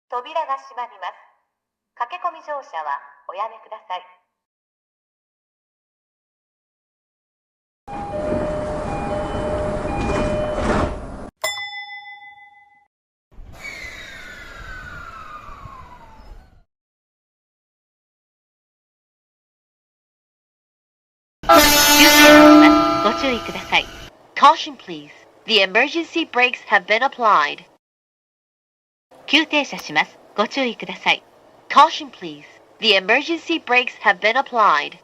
扉が閉まります。駆け込み乗車はおやめください。急停車します。ご注意ください。Caution please. The emergency brakes have been applied. 急停車します。ご注意ください。Caution please. The emergency brakes have been applied.